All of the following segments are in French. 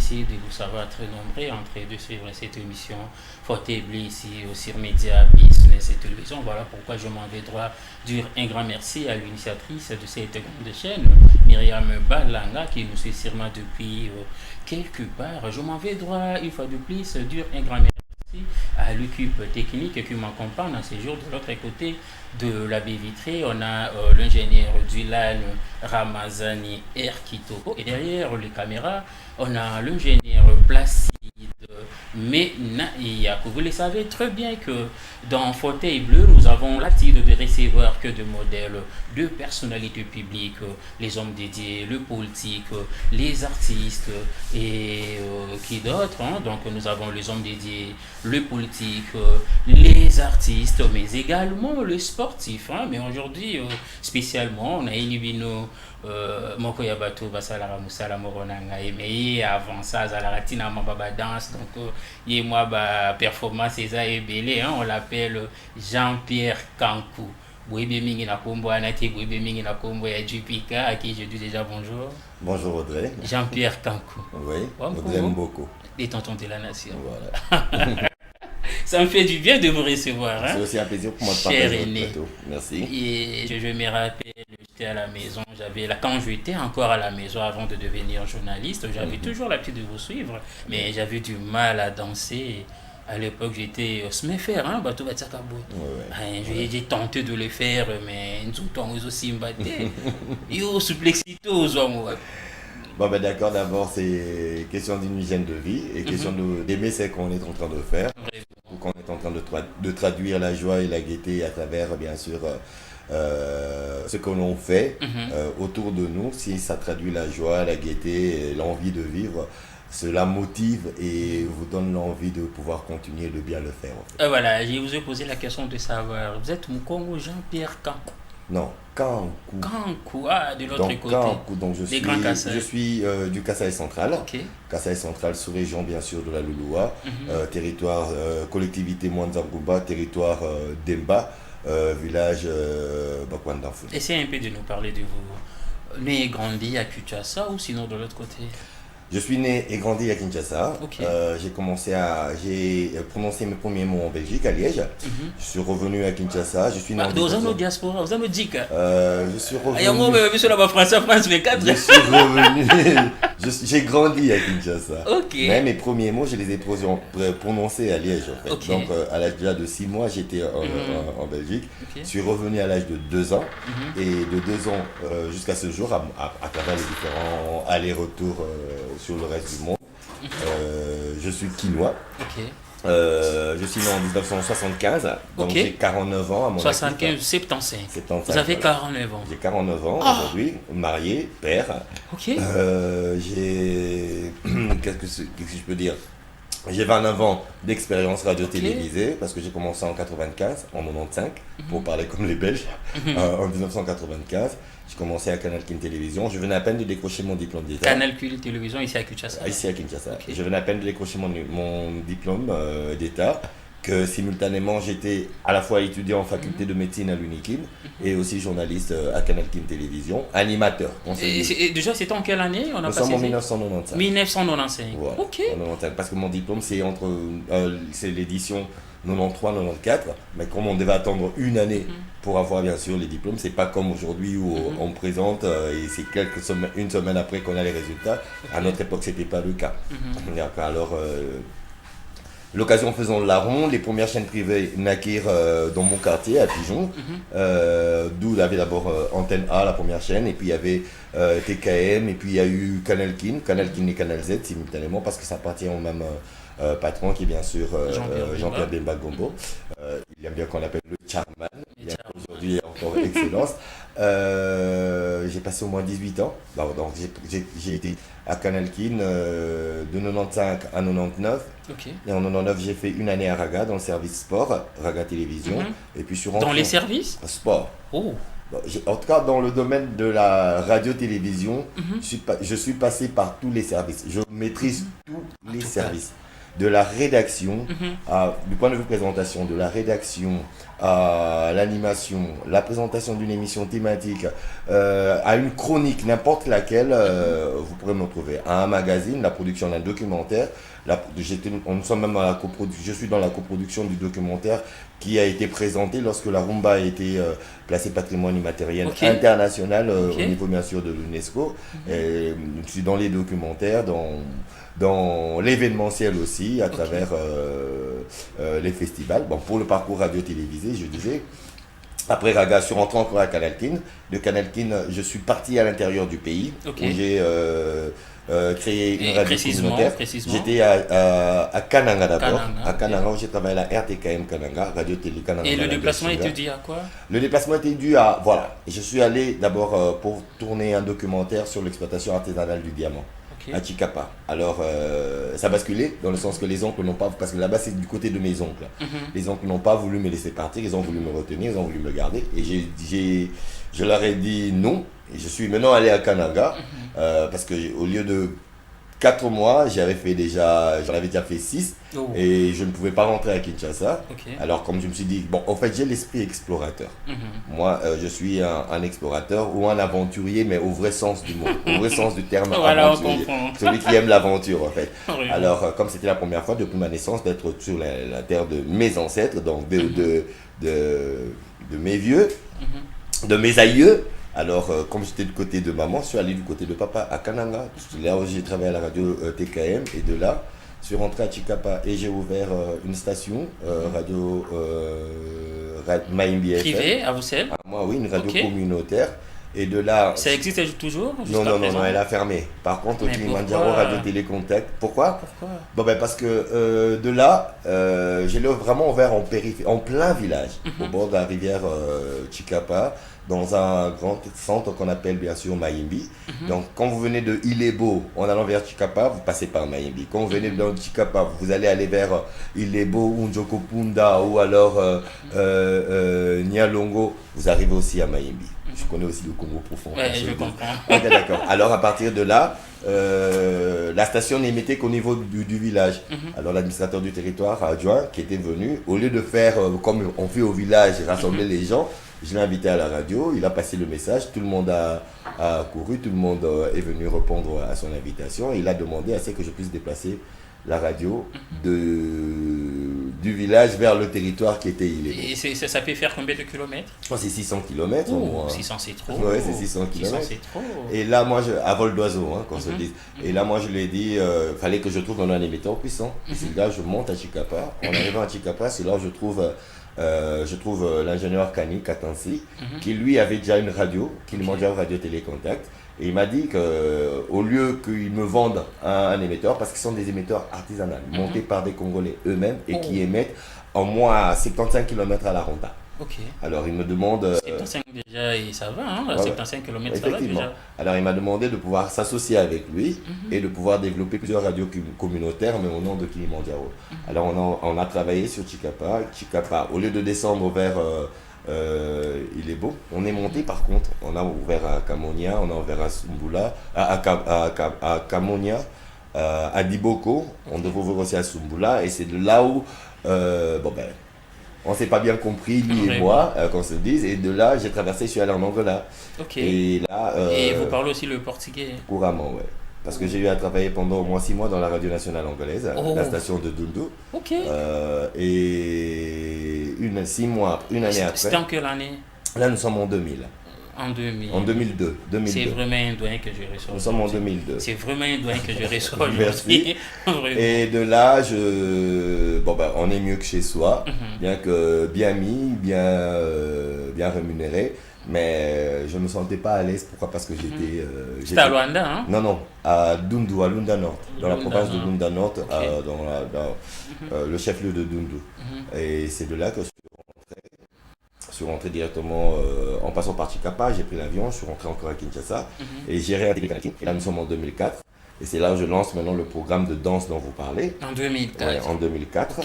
apprécié de vous savoir très nombreux en train de suivre cette émission Fortable ici sur Média Business et Télévision. Voilà pourquoi je m'en vais droit dire un grand merci à l'initiatrice de cette grande chaîne, Myriam Balanga, qui nous suit sûrement depuis quelque part. Je m'en vais droit une fois de plus dire un grand merci à l'équipe technique qui m'accompagne en ces jours. De l'autre côté de la baie vitrée, on a l'ingénieur Dulan Ramazani Erkitoko. Et derrière les caméras, on a l'ingénieur Placide Menaïa. Vous le savez très bien que dans Fauteuil Bleu, nous avons l'attitude de recevoir que de modèles, de personnalités publiques, les hommes dédiés, le politique, les artistes et qui d'autres. Donc nous avons les hommes dédiés, le politique, les artistes, mais également le sportif. Mais aujourd'hui, spécialement, on a éliminé moko ya bato basalaka mosala moko na ngai mais avant ça azalaka ntina mababa danse donc ye moi ba performance eza ebele on l'appelle Jean-Pierre Kankou. Boyebe mingi na kombo anati boyebe mingi na kombo ya Jupika à qui je dis déjà bonjour. Bonjour Audrey. Jean-Pierre Kankou. Oui, Audrey Mboko. Des tontons de la nation. Voilà. Ça me fait du bien de vous recevoir. C'est aussi un plaisir pour moi de cher partager aîné. votre plateau. Merci. Et je me rappelle, j'étais à la maison, quand j'étais encore à la maison avant de devenir journaliste, j'avais toujours l'habitude de vous suivre, mais j'avais du mal à danser. À l'époque, j'étais smeffer, bateau batakabo. J'ai tenté de le faire, mais nous aussi mbatté. Yo suplexito Bon ben d'accord, d'abord c'est question d'une hygiène de vie et question d'aimer ce qu'on est en train de faire. Ou qu'on est en train de traduire la joie et la gaieté à travers bien sûr ce que l'on fait autour de nous. Si ça traduit la joie, la gaieté, l'envie de vivre, cela motive et vous donne l'envie de pouvoir continuer de bien le faire. En fait. Voilà, je vous ai posé la question de savoir, vous êtes Mukongo Jean-Pierre Kankou? Non, Kankou. Kankou, de l'autre Donc, côté. Kankou, donc je suis du Kasaï central. Ok. Kasaï central, sous-région bien sûr de la Louloua, territoire collectivité Mwanzangouba, territoire Demba, village Bakwandanfou. Essayez un peu de nous parler de vous. Né et grandi à Kinshasa ou sinon de l'autre côté? Je suis né et grandi à Kinshasa. Okay. J'ai prononcé mes premiers mots en Belgique, à Liège. Je suis revenu à Kinshasa. Je suis né en diaspora, vous avez dit que je suis revenu. Je suis revenu. J'ai grandi à Kinshasa. Okay. Mais mes premiers mots, je les ai prononcés à Liège. En fait. Okay. Donc à l'âge déjà de 6 mois, j'étais en Belgique. Okay. Je suis revenu à l'âge de 2 ans. Et de 2 ans jusqu'à ce jour, à travers les différents allers-retours sur le reste du monde. Je suis quinois. Okay. Je suis né en 1975, donc j'ai 49 ans à mon 75, 75. Vous avez 49 ans. J'ai 49 ans aujourd'hui, marié, père. Ok. Qu'est-ce que je peux dire? J'ai 29 ans d'expérience radio-télévisée parce que j'ai commencé en 95, en 95, pour parler comme les Belges. En 1995, j'ai commencé à Canal Kin Télévision. Je venais à peine de décrocher mon diplôme d'État. Canal Kin Télévision ici à Kinshasa. Ici à Kinshasa. Okay. Je venais à peine de décrocher mon diplôme d'État. Que simultanément j'étais à la fois étudiant en faculté de médecine à l'UNIKIN et aussi journaliste à Canal Kin Télévision, animateur. Et déjà c'était en quelle année? Nous sommes en 1995. 1995. Voilà, ok. En 95, parce que mon diplôme c'est l'édition 93-94, mais comme on devait attendre une année pour avoir bien sûr les diplômes, c'est pas comme aujourd'hui où on présente et c'est une semaine après qu'on a les résultats. À notre époque c'était pas le cas. Alors l'occasion faisant le larron, les premières chaînes privées naquirent dans mon quartier, à Pigeon, d'où il y avait d'abord Antenne A, la première chaîne, et puis il y avait TKM, et puis il y a eu Canal Kin et Canal Z simultanément, parce que ça appartient au même patron qui est bien sûr Jean-Pierre Bemba Gombo. Il aime bien qu'on l'appelle le Charman, aujourd'hui encore excellence. J'ai passé au moins 18 ans, donc j'ai été à Canal Kin de 95 à 99. Okay. Et en 99, j'ai fait une année à Raga dans le service sport, Raga Télévision. Et puis dans les services sport. Oh. En tout cas, dans le domaine de la radio-télévision, je suis passé par tous les services. Je maîtrise tous les services. De la rédaction, du point de vue présentation, de la rédaction à l'animation, la présentation d'une émission thématique, à une chronique, n'importe laquelle, vous pourrez me retrouver. À un magazine, la production d'un documentaire. Nous sommes même je suis dans la coproduction du documentaire qui a été présenté lorsque la rumba a été placée patrimoine immatériel international au niveau bien sûr de l'UNESCO. Je suis dans les documentaires, dans l'événementiel aussi, à travers les festivals. Bon, pour le parcours radio-télévisé, je disais. Après Raga, je suis rentré encore à Canal King. De Canal King, je suis parti à l'intérieur du pays, où j'ai créé une radio communautaire. J'étais à Kananga d'abord. À Kananga, où j'ai travaillé à la RTKM Kananga, Radio Télé Kananga. Et le déplacement était dû à quoi? Le déplacement était dû à... Voilà. Je suis allé d'abord pour tourner un documentaire sur l'exploitation artisanale du diamant. À Chicapa. Alors, ça a basculé dans le sens que les oncles n'ont pas, parce que là-bas c'est du côté de mes oncles. Les oncles n'ont pas voulu me laisser partir, ils ont voulu me retenir, ils ont voulu me garder. Et je leur ai dit non. Et je suis maintenant allé à Kananga, parce qu'au lieu de 4 mois, j'en avais déjà fait 6 et je ne pouvais pas rentrer à Kinshasa. Alors comme je me suis dit, bon, en fait j'ai l'esprit explorateur. Moi je suis un explorateur ou un aventurier, mais au vrai sens du mot, au vrai sens du terme aventurier. Celui qui aime l'aventure en fait. Alors comme c'était la première fois depuis ma naissance d'être sur la terre de mes ancêtres, donc de mes vieux, de mes aïeux. Alors, comme j'étais du côté de maman, je suis allé du côté de papa à Kananga. Là où j'ai travaillé à la radio TKM. Et de là, je suis rentré à Chicapa et j'ai ouvert une station, radio Maïmbi FM. Privée, à Bruxelles? Moi, oui, une radio communautaire. Et de là... Ça existe toujours? Non, elle a fermé. Par contre, au Kilimanjaro, Radio Télécontact. Pourquoi? Bon, ben, parce que de là, je l'ai vraiment ouvert en plein village, au bord de la rivière Chicapa, dans un grand centre qu'on appelle bien sûr Maïmbi. Donc quand vous venez de Ilebo en allant vers Chicapa, vous passez par Maïmbi. Quand vous venez de Chicapa, vous allez aller vers Ilebo, Unjokopunda ou alors Nialongo, vous arrivez aussi à Maïmbi. Je connais aussi le Congo profond. Ouais, je comprends. Okay, d'accord. Alors à partir de là, la station n'émettait qu'au niveau du village. Alors l'administrateur du territoire adjoint qui était venu, au lieu de faire comme on fait au village, rassembler les gens, je l'ai invité à la radio, il a passé le message, tout le monde a couru, tout le monde est venu répondre à son invitation et il a demandé à ce que je puisse déplacer la radio du village vers le territoire qui était illégal. Et ça peut faire combien de kilomètres? C'est 600 km. 600 c'est trop. Oui, c'est 600 km. 600 c'est trop. Et là, moi, à vol d'oiseau, qu'on se dise. Et là, moi, je lui ai dit, fallait que je trouve un émetteur puissant. Et c'est là, je monte à Chicapa. En arrivant à Chicapa, c'est là où je trouve l'ingénieur Kani Katansi, qui lui avait déjà une radio, Kilimanjaro Radio Télécontact. Et il m'a dit qu'au lieu qu'ils me vendent un émetteur, parce qu'ils sont des émetteurs artisanaux, montés par des Congolais eux-mêmes et qui émettent en moins 75 km à la ronda. Alors il me demande... 75 déjà, et ça va, hein, 75 km ça va déjà. Alors il m'a demandé de pouvoir s'associer avec lui et de pouvoir développer plusieurs radios communautaires, mais au nom de Kilimanjaro. Alors on a travaillé sur Chicapa. Au lieu de descendre vers... il est beau. On est monté par contre, on a ouvert à Kamonia, on a ouvert à Sumbula, à Kamonia, à Diboko, on devait ouvrir aussi à Sumbula et c'est de là où, on s'est pas bien compris, lui et moi, qu'on se dise, et de là j'ai traversé, je suis allé en Angola. Et là, et vous parlez aussi le portugais? Couramment, ouais. Parce que j'ai eu à travailler pendant au moins 6 mois dans la radio nationale angolaise, la station de Dundu. Et 6 mois, une année après. C'était en quelle année? Là, nous sommes en 2000. En 2000. En 2002. C'est vraiment un doyen que je reçois. Nous sommes en 2002. C'est vraiment un doyen que je reçois aujourd'hui. Et de là, on est mieux que chez soi, bien que bien mis, bien rémunéré. Mais je ne me sentais pas à l'aise. Pourquoi? Parce que j'étais... C'était à Luanda, hein? Non, à Dundu, à Lunda Nord. Dans la province de Lunda Nord, dans le chef-lieu de Dundu. Et c'est de là que je suis rentré directement en passant par Chicapa. J'ai pris l'avion, je suis rentré encore à Kinshasa. Et j'ai réintégré Canal King. Et là, nous sommes en 2004. Et c'est là où je lance maintenant le programme de danse dont vous parlez. En 2004. Ouais, en 2004.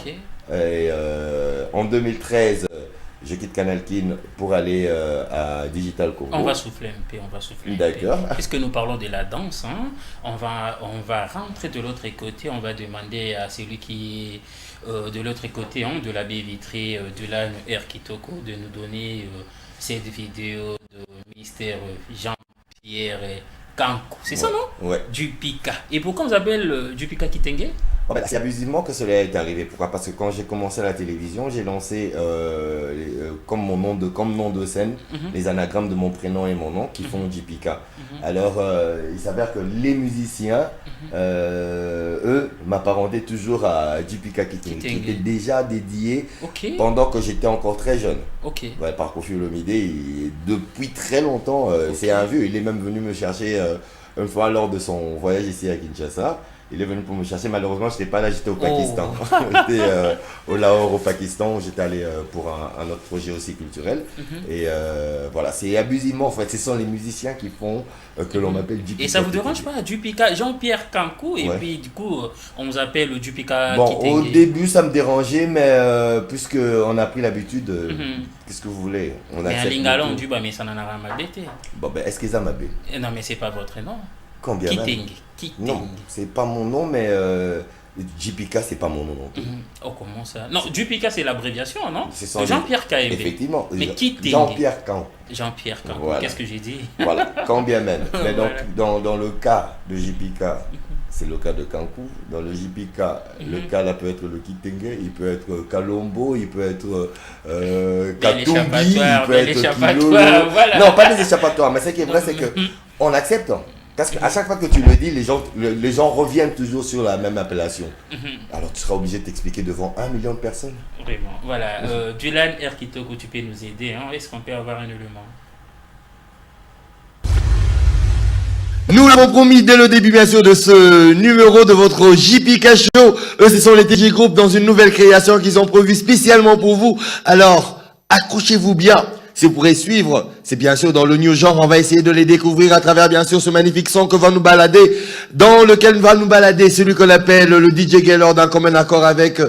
Et en 2013... je quitte Canal Kin pour aller à Digital Congo. On va souffler un peu, D'accord. Puisque nous parlons de la danse, hein, on va rentrer de l'autre côté, on va demander à celui qui est de l'autre côté, hein, de la baie vitrée de l'âne R Kitoko, de nous donner cette vidéo de Mister Jean-Pierre Kankou. C'est ça, non? Ouais. Dupika. Et pourquoi on s'appelle Dupika Kitenge? C'est abusivement que cela est arrivé. Pourquoi? Parce que quand j'ai commencé à la télévision, j'ai lancé comme nom de scène les anagrammes de mon prénom et mon nom qui font Jipika. Alors, il s'avère que les musiciens, eux, m'apparentaient toujours à Jipika Kitenge, qui était déjà dédié pendant que j'étais encore très jeune. Ouais, par Koffi Olomide, depuis très longtemps, c'est un vieux. Il est même venu me chercher une fois lors de son voyage ici à Kinshasa. Il est venu pour me chercher. Malheureusement, je n'étais pas là, j'étais au Pakistan. J'étais au Lahore, au Pakistan, où j'étais allé pour un autre projet aussi culturel. Et voilà, c'est abusivement, en fait. Ce sont les musiciens qui font que l'on m'appelle Dupika. Et ça ne vous dérange pas, Dupika, Jean-Pierre Kankou, et puis du coup, on vous appelle Dupika Bon, Kitenge. au début, ça me dérangeait, mais puisqu'on a pris l'habitude, qu'est-ce que vous voulez? Mais en lingala, on dit, mais ça n'en a rien mal été. Bon, ben, est-ce qu'ils ont m'appelé? Non, mais c'est pas votre nom. Combien Kitenge. Non, c'est pas mon nom, mais Jipika, c'est pas mon nom non plus. Oh, comment ça? Non, Dupika, c'est l'abréviation, non? C'est Jean-Pierre KMB. Effectivement. Mais Kitenge. Jean-Pierre Kan. Jean-Pierre Kankou, Voilà. qu'est-ce que j'ai dit? Voilà, quand bien même. Mais donc, Voilà. dans le cas de Jipika, c'est le cas de Kankou. Dans le Jipika, le cas là peut être le Kitenge, il peut être Kalombo, il peut être Katumbi, il peut être Kilolo. Voilà. Non, pas des échappatoires, mais ce qui est vrai, c'est que on accepte. Parce qu'à chaque fois que tu le dis, les gens reviennent toujours sur la même appellation. Alors tu seras obligé de t'expliquer devant 1 million de personnes. Vraiment. Voilà. Dylan R Kitoko, tu peux nous aider. Hein? Est-ce qu'on peut avoir un élément? Nous l'avons promis dès le début, bien sûr, de ce numéro de votre Jipika Show. Eux, ce sont les TJ Group dans une nouvelle création qu'ils ont prévue spécialement pour vous. Alors, accrochez-vous bien. Si vous pourrez suivre, c'est bien sûr dans le new genre, on va essayer de les découvrir à travers bien sûr ce magnifique son que va nous balader, dans lequel va nous balader celui qu'on appelle le DJ Gaylord en commun accord avec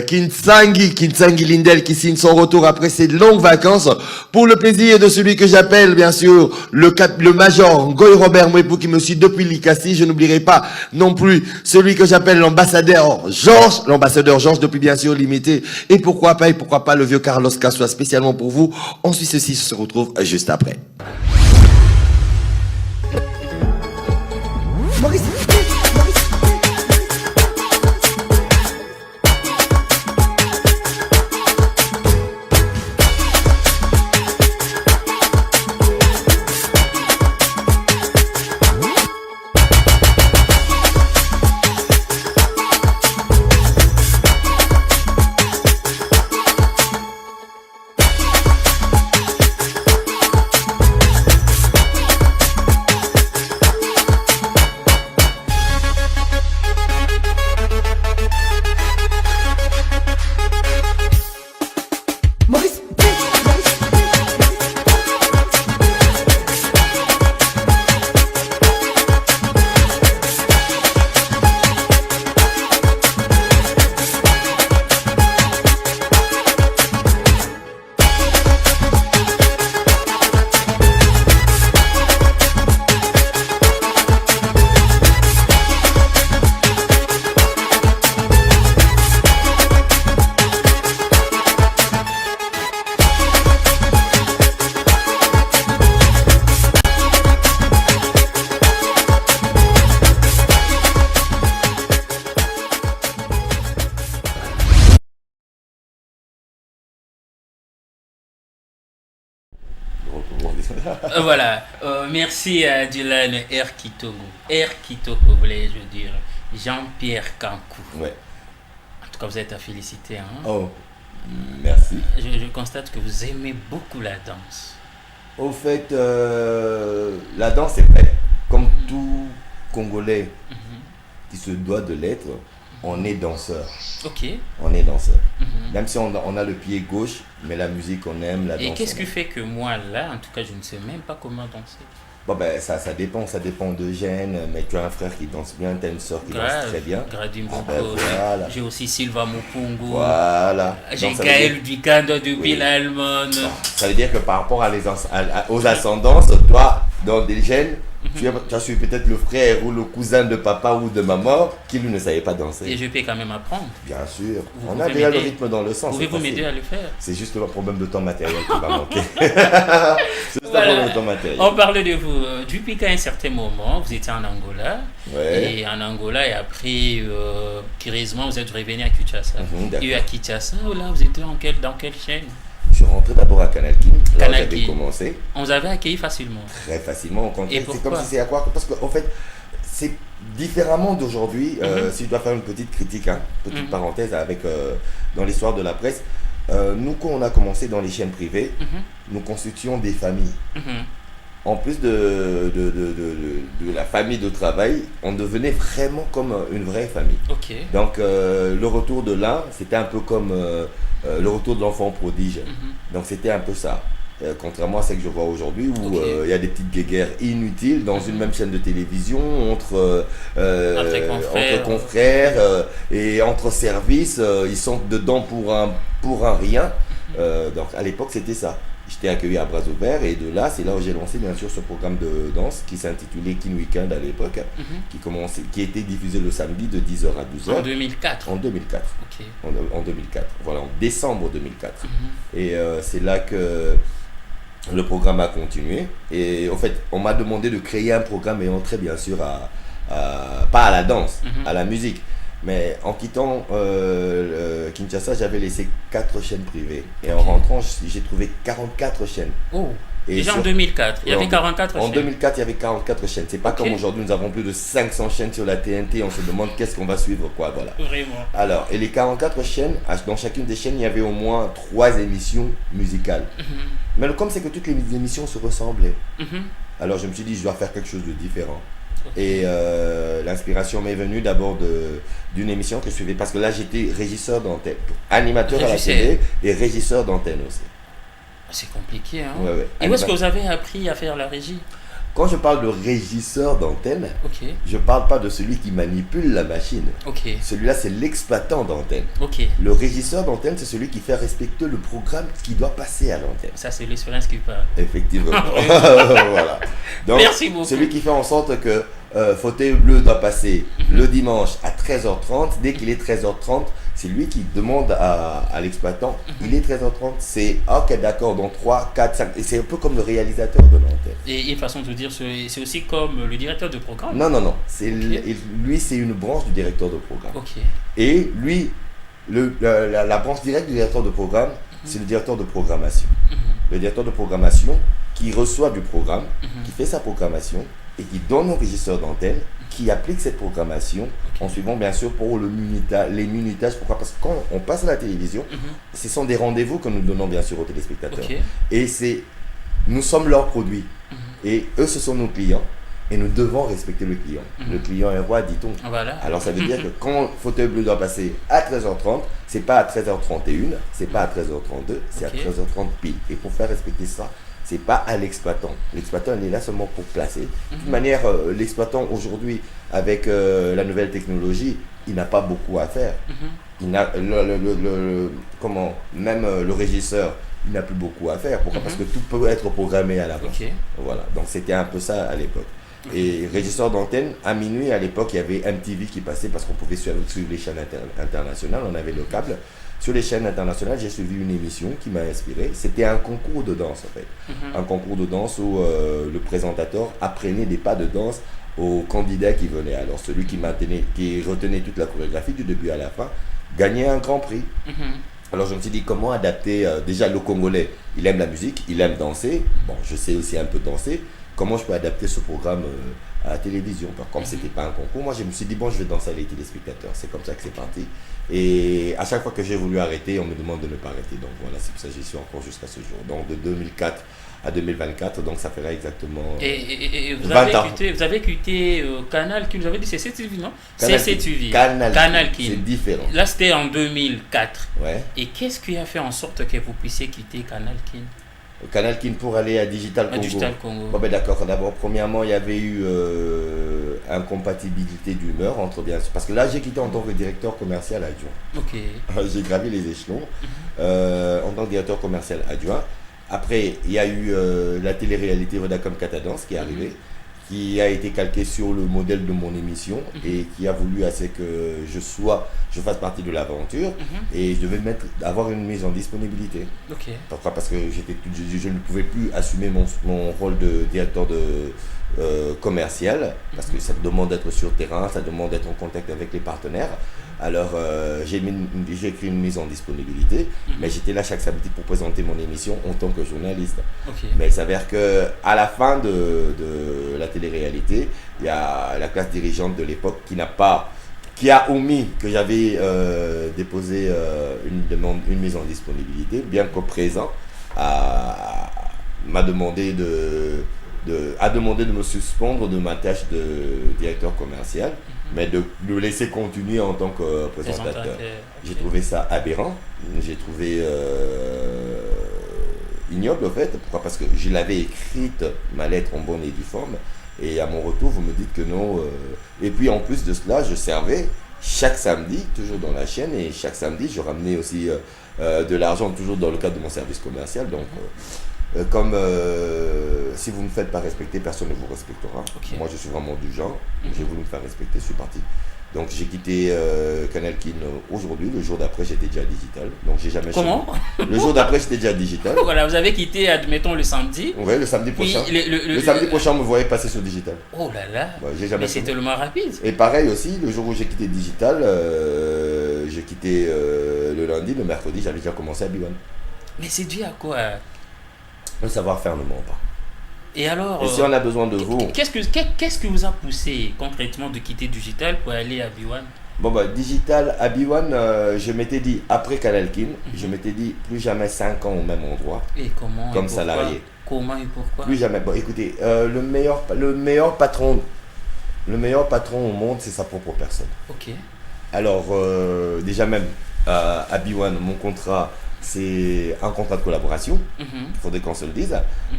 Kinsangi Lindel qui signe son retour après ses longues vacances pour le plaisir de celui que j'appelle bien sûr le major Ngoy Robert Mwepou qui me suit depuis l'Ikassi. Je n'oublierai pas non plus celui que j'appelle l'ambassadeur Georges depuis bien sûr Limité et pourquoi pas le vieux Carlos Cassois spécialement pour vous. On suit ceci, se retrouve juste après. Maurice. Voilà, merci à Dylan R Kitoko. R Kitoko, voulais-je dire. Jean-Pierre Kankou. Ouais. En tout cas, vous êtes à féliciter. Hein? Oh, merci. Je constate que vous aimez beaucoup la danse. Au fait, la danse, c'est vrai. Comme tout Congolais qui se doit de l'être, on est danseur. Ok. On est danseur. Même si on a le pied gauche, mais la musique, on aime la danse. Et qu'est-ce qui fait que moi, là, en tout cas, je ne sais même pas comment danser? Bon, ben, ça dépend de gènes, mais tu as un frère qui danse bien, tu as une soeur qui danse très bien. Gradim Ah ben, Boko. voilà. J'ai aussi Silva Mupungu. Voilà. J'ai Donc, ça veut Gaël dire- Ducando depuis Oui. l'Allemagne. Ça veut dire que par rapport aux ascendances, toi, dans des gènes, tu as suivi peut-être le frère ou le cousin de papa ou de maman qui lui ne savait pas danser. Et je peux quand même apprendre. Bien sûr. Vous On a pouvez déjà le m'aider. rythme dans le sang. c'est Pouvez-vous facile. m'aider à le faire? C'est juste le problème de temps matériel qui va manquer. C'est juste un Voilà. problème de temps matériel. On parle de vous. Depuis qu'à un certain moment, vous étiez en Angola. Ouais. Et en Angola, et après, curieusement, vous êtes revenu à Kinshasa. D'accord. Et à Kinshasa, là, vous étiez dans quelle chaîne? Je suis rentré d'abord à Canal King. Là, Canal j'avais King. commencé On vous avait accueilli facilement. très facilement. Au contraire, Et c'est pourquoi? comme si c'est à quoi? Parce qu'en fait, c'est différemment d'aujourd'hui. Si je dois faire une petite critique, petite parenthèse avec dans l'histoire de la presse. Nous, quand on a commencé dans les chaînes privées, nous constituions des familles. En plus de la famille de travail, on devenait vraiment comme une vraie famille. Ok. Donc le retour de l'un, c'était un peu comme le retour de l'enfant prodige. Donc c'était un peu ça. Contrairement à ce que je vois aujourd'hui où Ok. il y a des petites guéguerres inutiles dans une même chaîne de télévision entre confrères et entre services, ils sont dedans pour un rien. Donc à l'époque c'était ça. J'étais accueilli à bras ouverts et de là, c'est là où j'ai lancé bien sûr ce programme de danse qui s'intitulait Kin Weekend à l'époque, qui était diffusé le samedi de 10h à 12h. En 2004. En 2004. Ok. En 2004. Voilà, en décembre 2004. Et c'est là que le programme a continué. Et en fait, on m'a demandé de créer un programme ayant trait bien sûr pas à la danse, à la musique. Mais en quittant Kinshasa, j'avais laissé 4 chaînes privées. Et en rentrant, j'ai trouvé 44 chaînes. Oh. Et Déjà en 2004, il y avait 44 En chaînes. 2004, il y avait 44 chaînes. C'est pas Ok. comme aujourd'hui, nous avons plus de 500 chaînes sur la TNT. On se demande qu'est-ce qu'on va suivre, quoi. Voilà. Vraiment. Alors, et les 44 chaînes, dans chacune des chaînes, il y avait au moins 3 émissions musicales. Mais le comme c'est que toutes les émissions se ressemblaient. Alors, je me suis dit, je dois faire quelque chose de différent. Et l'inspiration m'est venue d'abord d'une émission que je suivais, parce que là j'étais régisseur d'antenne, animateur à la télé et régisseur d'antenne aussi. C'est compliqué, hein? Ouais, ouais. Et où est-ce que vous avez appris à faire la régie? Quand je parle de régisseur d'antenne, Ok. je parle pas de celui qui manipule la machine. Ok. Celui-là, c'est l'exploitant d'antenne. Ok. Le régisseur d'antenne, c'est celui qui fait respecter le programme qui doit passer à l'antenne. Ça, c'est l'expérience qui parle. Effectivement. Voilà. Donc, Merci beaucoup. celui qui fait en sorte que Fauteuil Bleu doit passer le dimanche à 13h30. Dès qu'il est 13h30, c'est lui qui demande à l'exploitant, il est 13h30, c'est ok, d'accord, dans 3, 4, 5. Et c'est un peu comme le réalisateur de l'antenne. Et une façon de dire, c'est aussi comme le directeur de programme. Non. Lui, c'est une branche du directeur de programme. Ok. Et lui, la branche directe du directeur de programme, c'est le directeur de programmation. Le directeur de programmation qui reçoit du programme, qui fait sa programmation et qui donne au régisseur d'antenne qui applique cette programmation en suivant bien sûr pour les minutages. Pourquoi? Parce que quand on passe à la télévision, ce sont des rendez-vous que nous donnons bien sûr aux téléspectateurs. Ok. Et nous sommes leurs produits. Et eux, ce sont nos clients. Et nous devons respecter le client. Le client est roi, dit-on. Voilà. Alors ça veut dire que quand Fauteuil Bleu doit passer à 13h30, c'est pas à 13h31, c'est pas à 13h32, c'est à 13h30 pile. Et pour faire respecter ça, c'est pas à l'exploitant. L'exploitant, il est là seulement pour placer. De toute manière, l'exploitant aujourd'hui, avec la nouvelle technologie, il n'a pas beaucoup à faire. Il n'a même le régisseur, il n'a plus beaucoup à faire. Pourquoi? Parce que tout peut être programmé à l'avance. Ok. Voilà. Donc c'était un peu ça à l'époque. Et régisseur d'antenne, à minuit à l'époque, il y avait MTV qui passait parce qu'on pouvait suivre les chaînes internationales, on avait le câble. Sur les chaînes internationales, j'ai suivi une émission qui m'a inspiré. C'était un concours de danse en fait. Un concours de danse où le présentateur apprenait des pas de danse aux candidats qui venaient. Alors celui qui retenait toute la chorégraphie du début à la fin, gagnait un grand prix. Alors je me suis dit comment adapter, déjà le Congolais, il aime la musique, il aime danser. Bon, je sais aussi un peu danser. Comment je peux adapter ce programme à la télévision? Comme c'était pas un concours, moi je me suis dit bon, je vais danser avec les téléspectateurs. C'est comme ça que c'est parti. Et à chaque fois que j'ai voulu arrêter, on me demande de ne pas arrêter. Donc voilà, c'est pour ça que j'y suis encore jusqu'à ce jour. Donc de 2004 à 2024, donc ça fera exactement Et vous 20 ans. avez quitté Canal King, vous avez dit c'est CTV, non? Canal C'est King. CTV. Canal King. C'est différent. Là, c'était en 2004. Ouais. Et qu'est-ce qui a fait en sorte que vous puissiez quitter Canal King? Canal Kin pour aller à Digital À Congo. Digital Congo. Bon, ben d'accord, d'abord, premièrement, il y avait eu incompatibilité d'humeur entre bien sûr. Parce que là, j'ai quitté en tant que directeur commercial adjoint. Ok. J'ai gravi les échelons en tant que directeur commercial adjoint. Après, il y a eu la télé-réalité Vodacom Catadance qui est arrivée, qui a été calquée sur le modèle de mon émission et qui a voulu assez que je fasse partie de l'aventure et je devais avoir une mise en disponibilité. Ok. Pourquoi? Parce que je ne pouvais plus assumer mon rôle de directeur commercial, parce que ça demande d'être sur terrain, ça demande d'être en contact avec les partenaires. Alors j'ai écrit une mise en disponibilité, mais j'étais là chaque samedi pour présenter mon émission en tant que journaliste. Ok. Mais il s'avère qu'à la fin de la télé-réalité, il y a la classe dirigeante de l'époque qui a omis que j'avais déposé une mise en disponibilité, bien qu'au présent, m'a demandé de me suspendre de ma tâche de directeur commercial, mais de le laisser continuer en tant que présentateur. J'ai trouvé ça aberrant, j'ai trouvé ignoble en fait. Pourquoi? Parce que je l'avais écrite, ma lettre en bonne et due forme, et à mon retour vous me dites que non. Et puis en plus de cela, je servais chaque samedi, toujours dans la chaîne, et chaque samedi je ramenais aussi de l'argent, toujours dans le cadre de mon service commercial. Donc comme si vous ne me faites pas respecter, personne ne vous respectera. Okay. Moi je suis vraiment du genre, j'ai voulu me faire respecter, je suis parti. Donc j'ai quitté Canal Kin aujourd'hui, le jour d'après j'étais déjà digital. Donc j'ai jamais Comment changé. Le jour d'après j'étais déjà digital. Voilà, vous avez quitté, admettons, le samedi. Oui, le samedi prochain. Le samedi prochain, on me voyait passer sur digital. Oh là là. Mais c'est tellement rapide. Et pareil aussi, le jour où j'ai quitté digital, j'ai quitté le lundi, le mercredi, j'avais déjà commencé à B1. Mais c'est dû à quoi? Le savoir-faire ne ment pas. Et alors, et si on a besoin de vous... Qu'est-ce que vous a poussé concrètement de quitter Digital pour aller à B1? Bon bah Digital, à B1, je m'étais dit, après Canal Kin, je m'étais dit plus jamais 5 ans au même endroit. Et comment? Comme salarié. Comment et pourquoi? Plus jamais. Bon écoutez, le meilleur patron au monde, c'est sa propre personne. Ok. Alors déjà même à B1, mon contrat, c'est un contrat de collaboration, il faudrait qu'on se le dise,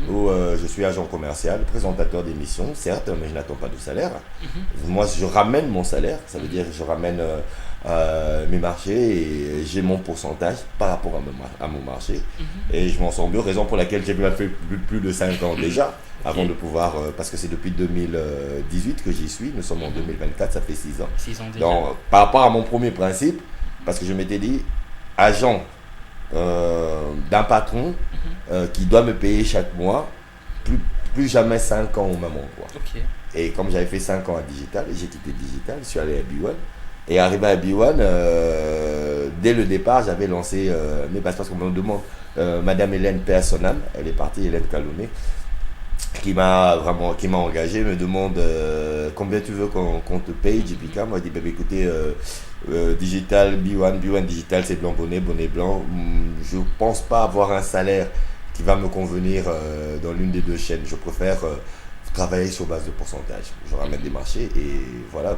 où je suis agent commercial, présentateur d'émissions, certes, mais je n'attends pas de salaire. Moi, je ramène mon salaire, ça veut dire que je ramène mes marchés et j'ai mon pourcentage par rapport à mon marché. Et je m'en sens mieux, raison pour laquelle j'ai bien fait plus de 5 ans déjà, avant de pouvoir, parce que c'est depuis 2018 que j'y suis, nous sommes en 2024, ça fait 6 ans. 6 ans déjà. Donc, par rapport à mon premier principe, parce que je m'étais dit, agent d'un patron qui doit me payer chaque mois, plus jamais 5 ans au même endroit. Okay. Et comme j'avais fait 5 ans à Digital, j'ai quitté Digital, je suis allé à B1. Et arrivé à B1, dès le départ, j'avais lancé mes bases parce qu'on me demande, Madame Hélène Personnam, elle est partie, Hélène Calonné, qui m'a engagé, me demande combien tu veux qu'on te paye, JPK. Moi je dis bah, écoutez, Digital, B1 Digital, c'est blanc bonnet blanc. Je pense pas avoir un salaire qui va me convenir dans l'une des deux chaînes. Je préfère travailler sur base de pourcentage. Je ramène des marchés et voilà.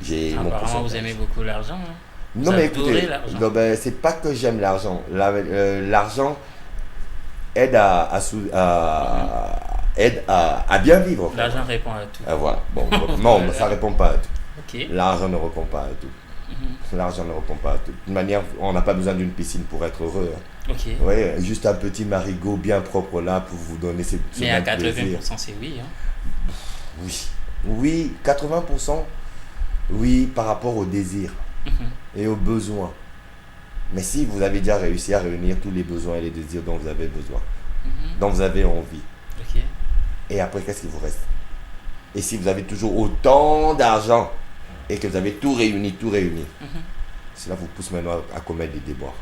J'ai mon pourcentage. Apparemment vous aimez beaucoup l'argent. Hein. Non mais écoutez, c'est pas que j'aime l'argent. L'argent aide à bien vivre. L'argent répond à tout. Voilà. Bon, non, ça répond pas à tout. Okay. L'argent ne répond pas à tout. L'argent ne répond pas à tout. De toute manière, on n'a pas besoin d'une piscine pour être heureux. Hein. Okay. Ouais, juste un petit marigot bien propre là pour vous donner ce mais à 80%, c'est oui. Hein. Oui, 80%. Oui, par rapport au désir et aux besoins. Mais si vous avez déjà réussi à réunir tous les besoins et les désirs dont vous avez besoin, dont vous avez envie, et après, qu'est-ce qu'il vous reste? Et si vous avez toujours autant d'argent et que vous avez tout réuni, cela vous pousse maintenant à commettre des déboires.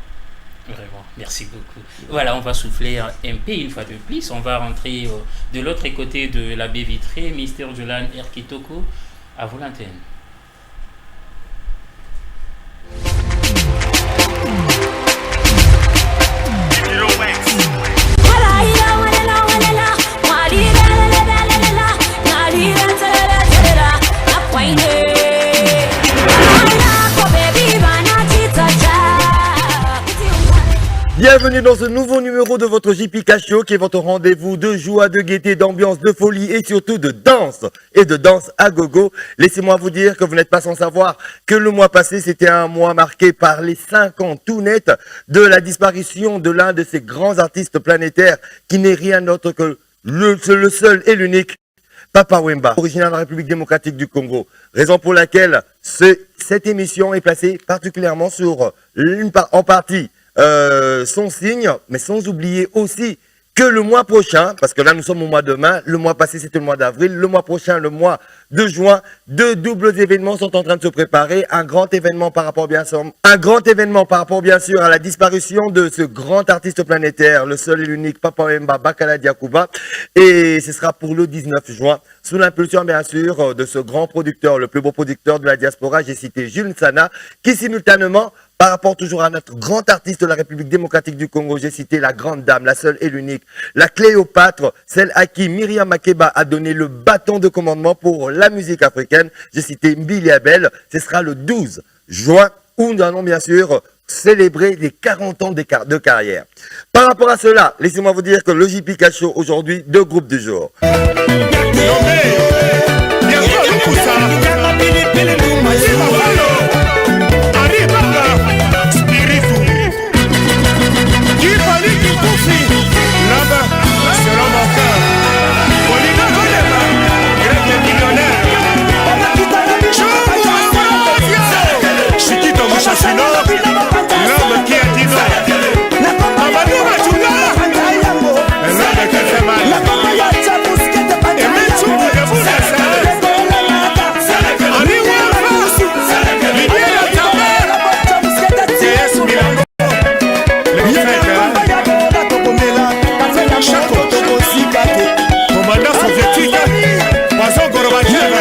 Vraiment, merci beaucoup. Voilà, on va souffler un peu une fois de plus. On va rentrer de l'autre côté de la baie vitrée, Mr. Jolan Erkitoko, à vous l'antenne. Bienvenue dans ce nouveau numéro de votre JPK Show qui est votre rendez-vous de joie, de gaieté, d'ambiance, de folie et surtout de danse et de danse à gogo. Laissez-moi vous dire que vous n'êtes pas sans savoir que le mois passé c'était un mois marqué par les 5 ans tout net de la disparition de l'un de ces grands artistes planétaires qui n'est rien d'autre que le seul et l'unique Papa Wemba, originaire de la République démocratique du Congo. Raison pour laquelle cette émission est placée particulièrement sur en partie son signe, mais sans oublier aussi que le mois prochain, parce que là nous sommes au mois de mai, le mois passé c'était le mois d'avril, le mois prochain, le mois de juin, deux doubles événements sont en train de se préparer. Un grand événement par rapport bien sûr à la disparition de ce grand artiste planétaire, le seul et l'unique Papa Wemba Bakala Diakouba, et ce sera pour le 19 juin, sous l'impulsion bien sûr de ce grand producteur, le plus beau producteur de la diaspora, j'ai cité Jules Nsana, qui simultanément, par rapport toujours à notre grand artiste de la République démocratique du Congo, j'ai cité la grande dame, la seule et l'unique, la Cléopâtre, celle à qui Myriam Makeba a donné le bâton de commandement pour la musique africaine. J'ai cité Mbili Abel. Ce sera le 12 juin où nous allons bien sûr célébrer les 40 ans de carrière. Par rapport à cela, laissez-moi vous dire que le JPK Show aujourd'hui, deux groupes du jour. L'homme qui a dit non. Amadou Machoula. L'homme qui fait mal. Et Metsu debout de ça. Henri Wafa. L'idée de ta mère. CS Milango. Le fait Chaco. Commandant soviétique. Poisson Gorbachev.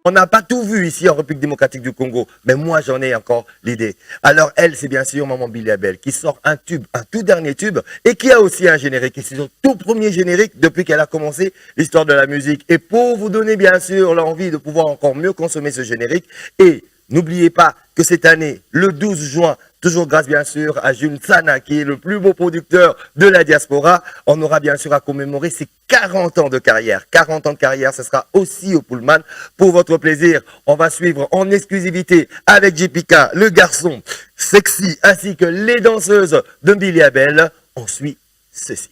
On n'a pas tout vu ici en République démocratique du Congo, mais moi j'en ai encore l'idée. Alors elle, c'est bien sûr Maman Mbili Abel, qui sort un tube, un tout dernier tube, et qui a aussi un générique. Et c'est son tout premier générique depuis qu'elle a commencé l'histoire de la musique. Et pour vous donner bien sûr l'envie de pouvoir encore mieux consommer ce générique, et n'oubliez pas que cette année, le 12 juin, toujours grâce bien sûr à Jules Nsana, qui est le plus beau producteur de la diaspora, on aura bien sûr à commémorer ses 40 ans de carrière. 40 ans de carrière, ce sera aussi au Pullman. Pour votre plaisir, on va suivre en exclusivité avec JPK, le garçon sexy, ainsi que les danseuses de Mbili Abel. On suit ceci.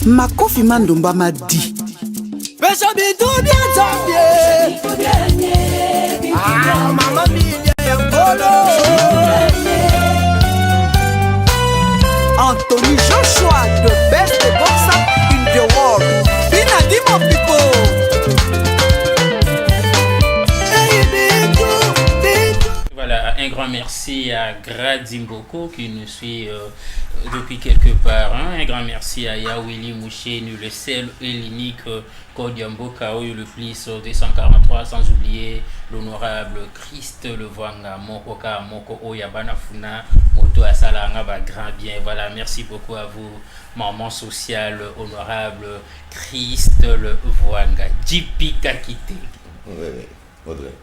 Ma Kofi Mandomba m'a dit. Ah, maman Anthony Joshua, the best boxer in the world. Binadi mon people. Voilà, un grand merci à Gradimboko qui nous suit depuis quelque part. Hein. Un grand merci à Yawili Mouchenu, le seul et l'unique Kodiambo Kao, le plus 243, sans oublier l'honorable Christ Levanga, Mokoka, Moko Oyabana Funa, Moto Asalanga, grand bien. Voilà, merci beaucoup à vous, maman sociale, honorable Christ Levanga. Jipika Kite. Oui, Audrey.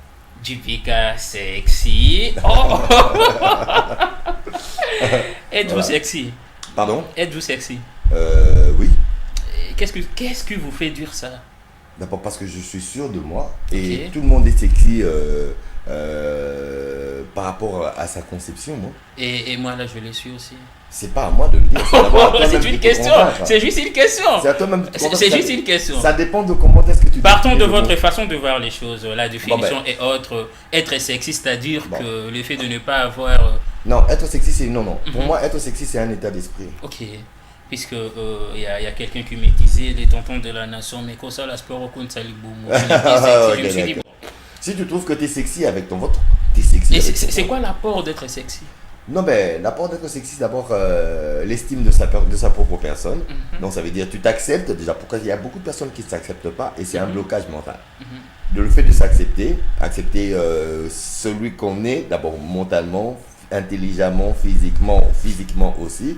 Jipika sexy. Oh. Êtes-vous sexy? Pardon? Êtes-vous sexy? Oui. Qu'est-ce que vous fait dire ça? D'abord parce que je suis sûr de moi et Ok. tout le monde est sexy par rapport à sa conception. Moi. Et moi, là, je le suis aussi. C'est pas à moi de le dire. C'est d'abord à toi-même C'est de une te question. convaincre. C'est juste une question. C'est à toi-même de te convaincre. C'est Ça- juste une question. Ça dépend de comment est-ce que tu Partons de définis le votre mot. façon de voir les choses. La définition est autre. Être sexy, c'est-à-dire Bon. que le fait de ne pas avoir... Non, être sexy, c'est non, non. Pour Mhm. moi, être sexy, c'est un état d'esprit. Ok. Puisque il y a quelqu'un qui me disait, les tontons de la nation, mais qu'on ça, la sport au compte saliboum. Je me suis dit, bon. Si tu trouves que tu es sexy avec ton ventre, tu es sexy. Et avec ton c'est ventre. quoi l'apport d'être sexy? Non, mais l'apport d'être sexy, c'est d'abord l'estime de sa propre personne. Mhm. Donc, ça veut dire tu t'acceptes déjà. Pourquoi il y a beaucoup de personnes qui ne s'acceptent pas et c'est un Mhm. blocage mental. Mhm. De le fait de s'accepter, accepter celui qu'on est, d'abord mentalement, intelligemment, physiquement aussi.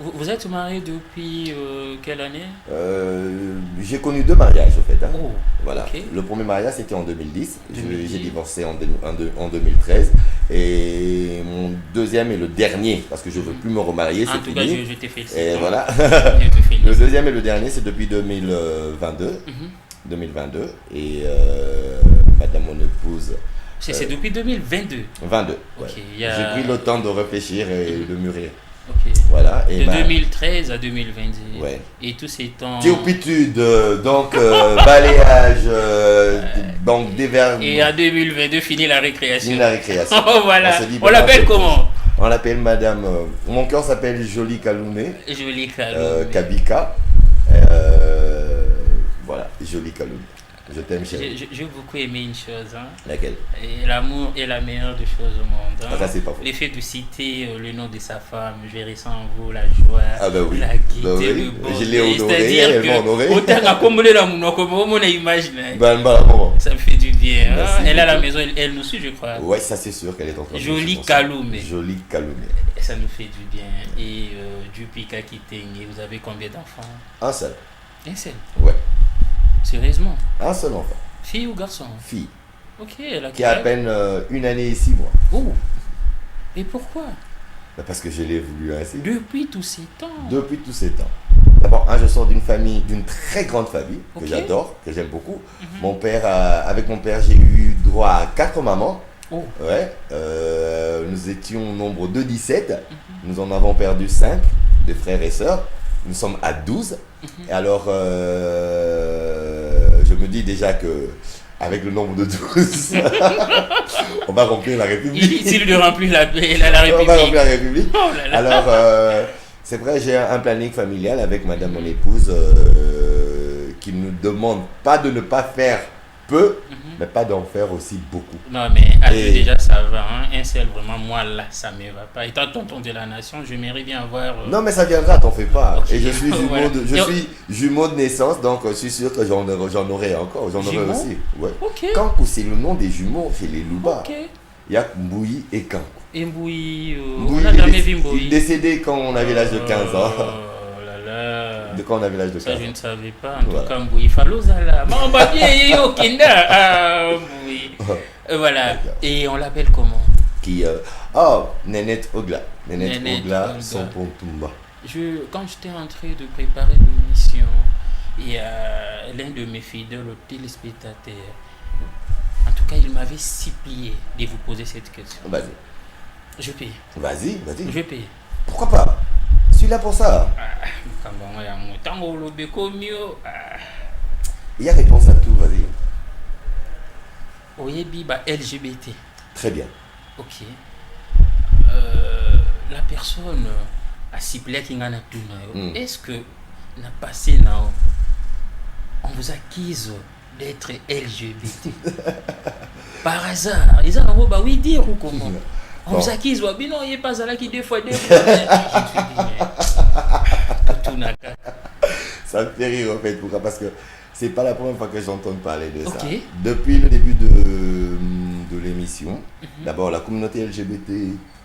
Vous êtes marié depuis quelle année? J'ai connu 2 mariages, au fait. Hein. Oh, Voilà. ok. Le premier mariage, c'était en 2010. 2010. J'ai divorcé en 2013. Et mon deuxième et le dernier, parce que je ne veux plus me remarier, En c'est tout cas, fini. je te félicite. Et voilà. Je te félicite. Le deuxième et le dernier, c'est depuis 2022. Mhm. 2022. Et madame mon épouse, C'est depuis 2022. 22. ouais. Ok, il y a- J'ai pris le temps de réfléchir et de mûrir. Ok. Voilà. Et De ma- 2013 à 2022. Ouais. Et tous ces temps. Turpitude, donc balayage, donc dévergement. Et à 2022, fini la récréation. Fini la récréation. Oh, voilà. On se dit, On bah, l'appelle c'est- comment? On l'appelle madame. Mon cœur s'appelle Jolie Kaloumé, Jolie Kalou. Kabika. Voilà, Jolie Kaloumé. Je t'aime, chérie. J'ai beaucoup aimé une chose. Hein. Laquelle? Et l'amour est la meilleure des choses au monde. Hein. Ah, ça, c'est pas faux. Le fait de citer le nom de sa femme, je ressens en vous la joie, Ah, bah oui. la gaieté, Bah oui. le bonheur. Je l'ai honoré, C'est-à-dire elle m'a honoré. que autant à combler la mouna, comme on a imaginé. Ben, bon. Ça me fait du bien. Hein. Merci Elle est à la beaucoup. maison, elle nous suit, je crois. Ouais, ça c'est sûr qu'elle est en train de Jolie se concentrer. Kaloumé. Jolie Kaloumé. Ça nous fait du bien. Et du Pika qui t'aigne, vous avez combien d'enfants? Un seul. Un seul. Ouais. Sérieusement? Un seul enfant. Fille ou garçon? Fille. Ok, elle a Qui a à quel âge? peine 1 année et 6 mois. Oh. Et pourquoi? Ben, parce que je l'ai voulu ainsi. Depuis tous ces temps. Depuis tous ces temps. D'abord, je sors d'une famille, d'une très grande famille, que Ok. j'adore, que j'aime beaucoup. Mhm. Mon père, avec mon père, j'ai eu droit à 4 mamans. Oh. Ouais. Nous étions au nombre de 17. Nous en avons perdu 5, des frères et sœurs. Nous sommes à 12. Et alors, je me dis déjà que avec le nombre de 12, on va remplir la République. Inutile de remplir la On va remplir République. la République. Oh là là. Alors, c'est vrai, j'ai un planning familial avec madame mon épouse qui ne demande pas de ne pas faire peu, mais pas d'en faire aussi beaucoup. Non, mais à deux, Et- déjà, ça va. Hein. Un seul, vraiment, moi, là, ça me va pas. Étant tonton de la nation, j'aimerais bien avoir... Non, mais ça viendra, t'en fais pas. Ok. Et je suis jumeau, Voilà. je suis jumeau de naissance, donc je suis sûr que j'en aurai encore. J'en aurai Jumeau? aussi. Ouais. Ok. Kankou, c'est le nom des jumeaux chez les Louba. Ok. Il y a Mbouyi et Kankou. Et Mbouyi, Mbouyi, on n'a jamais vu il est Mbouyi. décédé quand on avait l'âge de 15 ans. Oh là là. De quand on avait l'âge de Ça, 15 je ans. ne savais pas. En tout Voilà. cas, Mbouyi. Falozala. Mamba bien, yo, Kinda. Ah, Mbouyi. Voilà. Et on l'appelle comment? Qui, Nénette Ogla. Nénette Nénette Ogla, Ogla. son pontumba. Quand j'étais en train de préparer l'émission, il y a l'un de mes fidèles téléspectateurs. En tout cas, il m'avait supplié de vous poser cette question. Vas-y, Je paye. vas-y. Je paye. Pourquoi pas? Je suis là pour ça. Quand on a mon temps, on le béco mieux. Il y a réponse à tout, vas-y. Oyebi, LGBT. Très bien. Ok. La personne a ciblé qui n'a tout. Mm. Est-ce que n'a passé là, on vous accuse d'être LGBT par hasard? Ils ont bah oui dire ou comment? On Bon. vous accuse, ouais, non, il n'est pas là qui deux fois. Je me suis dit, mais tout n'a qu'à. Ça me fait rire en fait. Pourquoi? Parce que c'est pas la première fois que j'entends parler de ça. Ok. Depuis le début de l'émission, d'abord la communauté LGBT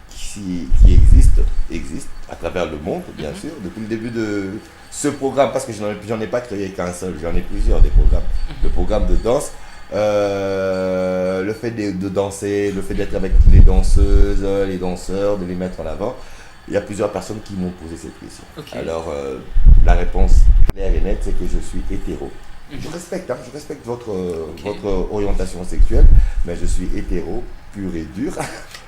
qui existe à travers le monde, bien sûr. Depuis le début de ce programme, parce que j'en ai pas créé qu'un seul, j'en ai plusieurs des programmes. Le programme de danse, le fait de danser, le fait d'être avec les danseuses, les danseurs, de les mettre en avant. Il y a plusieurs personnes qui m'ont posé cette question. Ok. Alors, la réponse claire et nette, c'est que je suis hétéro. Je respecte votre orientation sexuelle, mais je suis hétéro, pur et dur.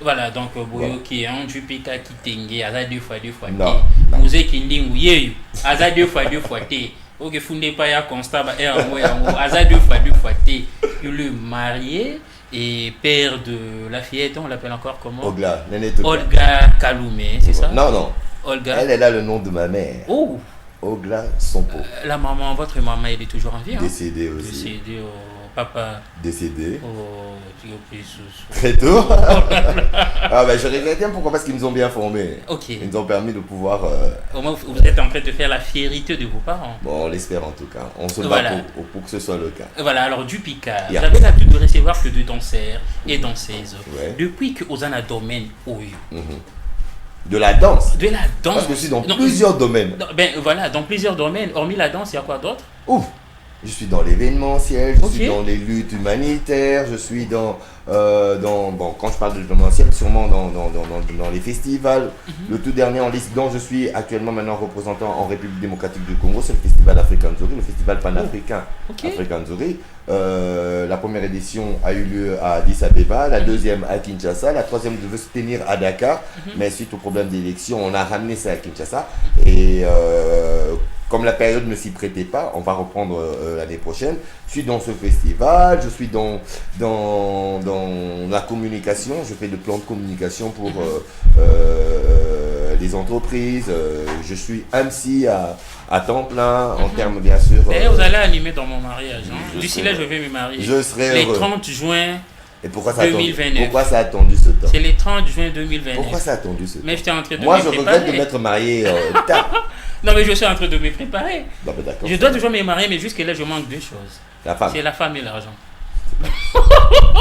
Voilà, donc Voilà. boyo qui est un du pika qui tengue aza deux fois Non, non. te muze qui ndingu yeyu aza deux fois te oke funde pa ya constat ba yango aza deux fois te. Il est marié et père de la fillette, on l'appelle encore comment? Ogla, Néné Togla. Olga Kaloumé, c'est ça? Non, non. Olga. Elle a le nom de ma mère. Oh, Ogla Sompo. la maman, votre maman, elle est toujours en vie, hein? Décédée aussi. Décédée au papa, Décédée. au Très tôt. Ah ben je regrette bien, pourquoi? Parce qu'ils nous ont bien formés. Ok. Ils nous ont permis de pouvoir... Au moins, vous êtes en train de faire la fierté de vos parents. Bon, on l'espère en tout cas. On se bat Voilà. pour que ce soit le cas. Voilà, alors du Picard, Yeah. vous avez l'habitude de recevoir que de danseurs et danseuses. Ouais. Depuis que vous en a domaine, oui. De la danse. De la danse. Parce que je suis dans Non, plusieurs domaines. Ben voilà, dans plusieurs domaines. Hormis la danse, il y a quoi d'autre? Ouf. Je suis dans l'événementiel, je Ok. suis dans les luttes humanitaires, je suis bon, quand je parle de l'événementiel, sûrement dans les festivals. Le tout dernier en liste dont je suis actuellement maintenant représentant en République démocratique du Congo, c'est le festival African Zuri, le festival panafricain Ok. African Zuri. La première édition a eu lieu à Addis Abeba, la deuxième à Kinshasa, la troisième devait se tenir à Dakar, mais suite au problème d'élection, on a ramené ça à Kinshasa. Et comme la période ne s'y prêtait pas, on va reprendre l'année prochaine. Je suis dans ce festival, je suis dans la communication, je fais des plans de communication pour les entreprises. Je suis MC à temps plein, en termes bien sûr. D'ailleurs, vous allez animer dans mon mariage. Hein? je D'ici serai- là, je vais me marier. je serai Les heureux. 30 juin, Et pourquoi ça, 2029. pourquoi ça a attendu ce temps? c'est les 30 juin 2029. Pourquoi ça a attendu ce temps? Mais j'étais en train de Moi, me je préparer. regrette de m'être marié tard. Non, mais je suis en train de me préparer. Non, mais d'accord. Je dois toujours me marier, mais jusque-là, je manque deux choses. La femme. C'est la femme et l'argent.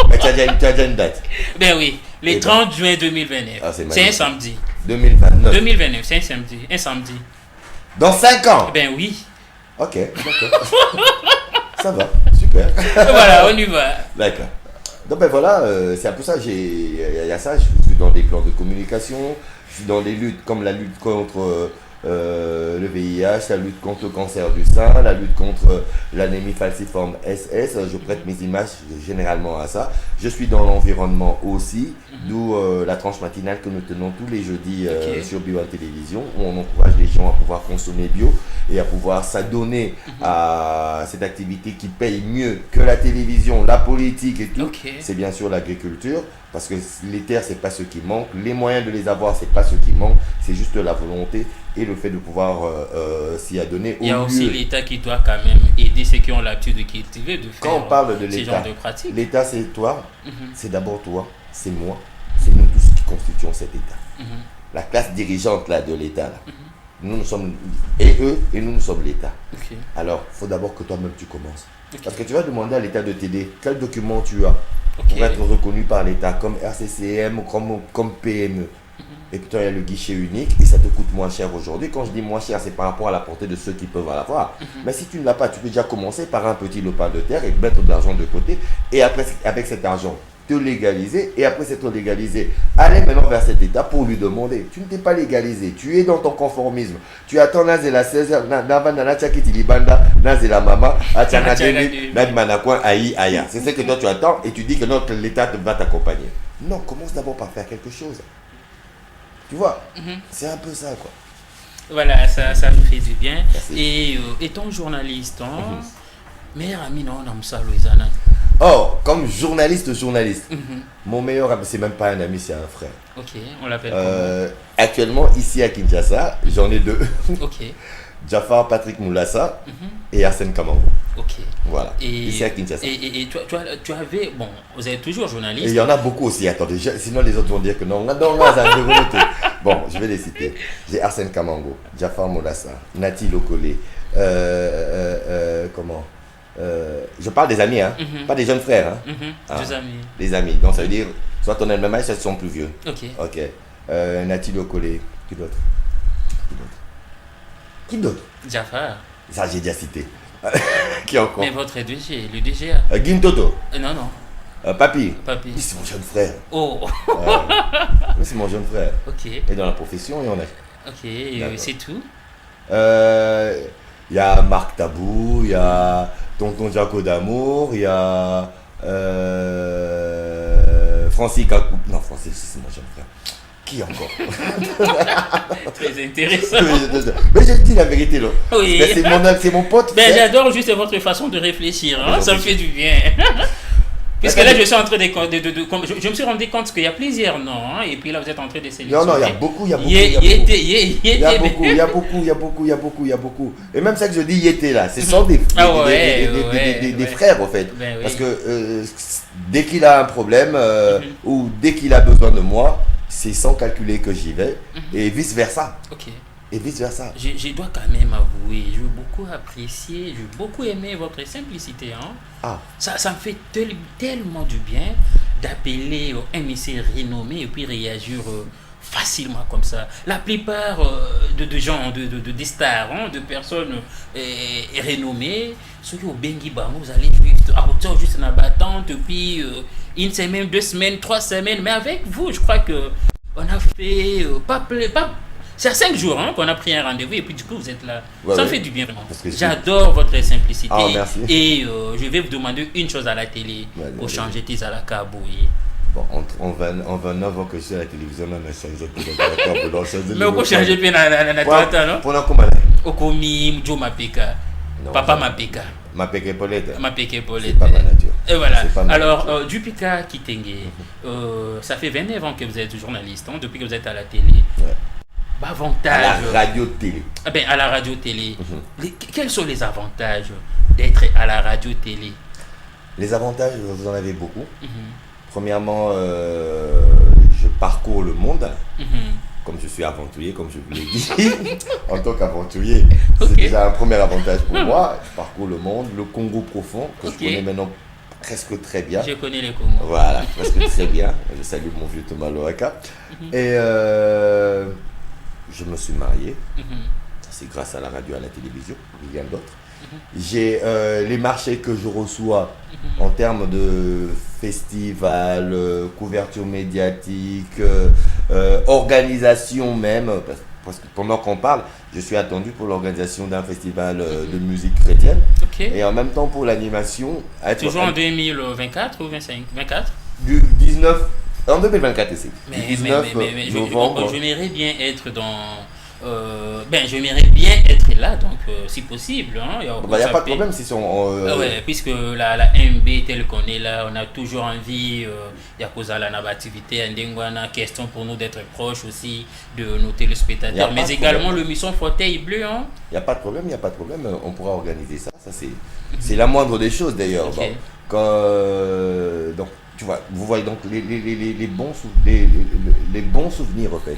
Mais tu as déjà une date. Ben oui, les Eh ben. 30 juin 2029. Ah, c'est c'est un magnifique. samedi. 2029. 2029, c'est un samedi. Un samedi. Dans 5 ans. Ben oui. Ok, d'accord. Ça va, super. Voilà, on y va. D'accord. Donc ben voilà, c'est un peu ça. Il y a ça, je suis dans des plans de communication, je suis dans des luttes comme la lutte contre le VIH, la lutte contre le cancer du sein, la lutte contre l'anémie falciforme SS. Je prête mes images généralement à ça. Je suis dans l'environnement aussi, d'où la tranche matinale que nous tenons tous les jeudis Ok. sur Bio Télévision, où on encourage les gens à pouvoir consommer bio et à pouvoir s'adonner à cette activité qui paye mieux que la télévision, la politique et tout. Ok. C'est bien sûr l'agriculture, parce que les terres, c'est pas ce qui manque, les moyens de les avoir, c'est pas ce qui manque, c'est juste la volonté et le fait de pouvoir s'y adonner. Il y a au aussi lieu- l'État qui doit quand même aider ceux qui ont l'habitude de cultiver, de faire Quand on parle de ce l'État, genre de pratique. l'État c'est toi, Mhm, c'est d'abord toi, c'est moi, c'est nous tous qui constituons cet État. mhm. La classe dirigeante là, de l'État, là, nous sommes, et eux, et nous sommes l'État. Ok. Alors, il faut d'abord que toi-même tu commences. Ok. Parce que tu vas demander à l'État de t'aider. Quel document tu as Ok. pour être reconnu par l'État comme RCCM ou comme PME? Et puis toi, il y a le guichet unique et ça te coûte moins cher aujourd'hui. Quand je dis moins cher, c'est par rapport à la portée de ceux qui peuvent l'avoir. Mais si tu ne l'as pas, tu peux déjà commencer par un petit lopin de terre et mettre de l'argent de côté. Et après, avec cet argent, te légaliser. Et après s'être légalisé, aller maintenant vers cet État pour lui demander. Tu ne t'es pas légalisé. Tu es dans ton conformisme. Tu attends Nazela 16 heures. Navana Tchakiti Libanda, Nazela Mama, Atiana Deni, Nadmanakwan, Aïe, Aya. C'est ce que toi tu attends et tu dis que notre l'État va t'accompagner. Non, commence d'abord par faire quelque chose. Tu vois, c'est un peu ça quoi. Voilà, ça nous fait du bien. Merci. Et étant journaliste, hein, meilleur ami, non, on a Moussa Louisana. Oh, comme journaliste, Mhm. mon meilleur ami, c'est même pas un ami, c'est un frère. Ok, on l'appelle Actuellement, ici à Kinshasa, j'en ai deux. comment? Ok, Jafar Patrick Moulassa Mhm. et Arsène Kamango. ok. Voilà, Et, ici à Kinshasa. et toi, tu avais, bon, vous êtes toujours Et journaliste. il y en a beaucoup aussi, attendez, sinon les autres vont dire que non, non, non, ça a développé. Bon, je vais les citer. J'ai Arsène Kamango, Jafar Moulassa, Nati Lokole, comment je parle des amis, hein, Mhm. pas des jeunes frères, hein, Mhm, Ah. deux amis. des amis. Donc ça veut dire, soit on a le même âge, soit ils sont plus vieux. Ok. Ok. Nati Lokole, qui d'autre? Qui d'autre? Jafar. Ça, j'ai déjà cité. Qui encore? Mais votre DG, le DGA. Gintoto, Non, non, Papi. papi. Lui, c'est mon jeune frère. Oh, Lui, c'est mon jeune frère. ok, Et dans la profession, il y en a. ok, D'accord. c'est tout. Il y a Marc Tabou, il y a Tonton Jaco d'Amour, il y a Francis Cacou. Non, Francis, c'est mon jeune frère. Qui encore? Très intéressant. Mais je dis la vérité, là. Oui. C'est mon pote. Ben, j'adore juste votre façon de réfléchir. Hein? Ça me fait du bien. Puisque là, je suis en train je me suis rendu compte qu'il y a plusieurs noms, hein, et puis là, vous êtes en train de sélectionner. Non, il y a beaucoup. Il y a beaucoup. Et même ça que je dis, Yété là, ce sont des frères, en fait. Ben, oui. Parce que dès qu'il a un problème, ou dès qu'il a besoin de moi, c'est sans calculer que j'y vais, et vice versa. Ok. Et vice versa. Je dois quand même avouer, j'ai beaucoup apprécié, j'ai beaucoup aimé votre simplicité. Hein? Ah. Ça me fait tellement du bien d'appeler un monsieur renommé et puis réagir facilement comme ça. La plupart de gens, des stars, hein, de personnes renommées, ceux qui ont bengi bango, vous allez juste en abattante, puis une semaine, 2 semaines, 3 semaines, mais avec vous, je crois que on a fait c'est à 5 jours qu'on a pris un rendez-vous et puis du coup vous êtes là. Ça me fait du bien vraiment. J'adore votre simplicité. Ah, merci. Et je vais vous demander une chose à la télé pour changer tes à la cabouille. Bon, en 29 ans que je suis à la télévision, on a changé tout le mais on peut changer bien na tata, non? Pour comment? Okomi, Joe Mapeka. Papa Mapeka. Mapeka Paulette. Mapeka Paulette. C'est pas ma nature. Et voilà. Alors, nature. Dupika Kitenge, ça fait 29 ans que vous êtes journaliste, hein, depuis que vous êtes à la télé. Ouais. Avantage. À la radio-télé. À la radio-télé. Quels sont les avantages d'être à la radio-télé? Les avantages, vous en avez beaucoup. Premièrement, je parcours le monde. Comme je suis aventurier, comme je vous l'ai dit. En tant qu'aventurier, c'est déjà un premier avantage pour moi. Je parcours le monde. Le Congo profond, que je connais maintenant presque très bien. Je connais les Congo. Voilà, presque très bien. Je salue mon vieux Thomas Loaka. Et je me suis marié. C'est grâce à la radio, à la télévision, rien d'autre. J'ai les marchés que je reçois en termes de festival, couverture médiatique, organisation même, parce que pendant qu'on parle, je suis attendu pour l'organisation d'un festival de musique chrétienne. Et en même temps pour l'animation. Toujours en 2024 ou 24? Du 19, en 2024 ici. Mais j'aimerais bien être j'aimerais bien être là, donc si possible. Il n'y a pas de problème si puisque la MB telle qu'on est là, on a toujours envie, il y a cause à la activité, une question pour nous d'être proches aussi de nos téléspectateurs, mais également le mission fauteuil bleu. Il n'y a pas de problème, on pourra organiser ça. Ça c'est la moindre des choses d'ailleurs. Donc, tu vois, vous voyez donc les bons souvenirs en fait.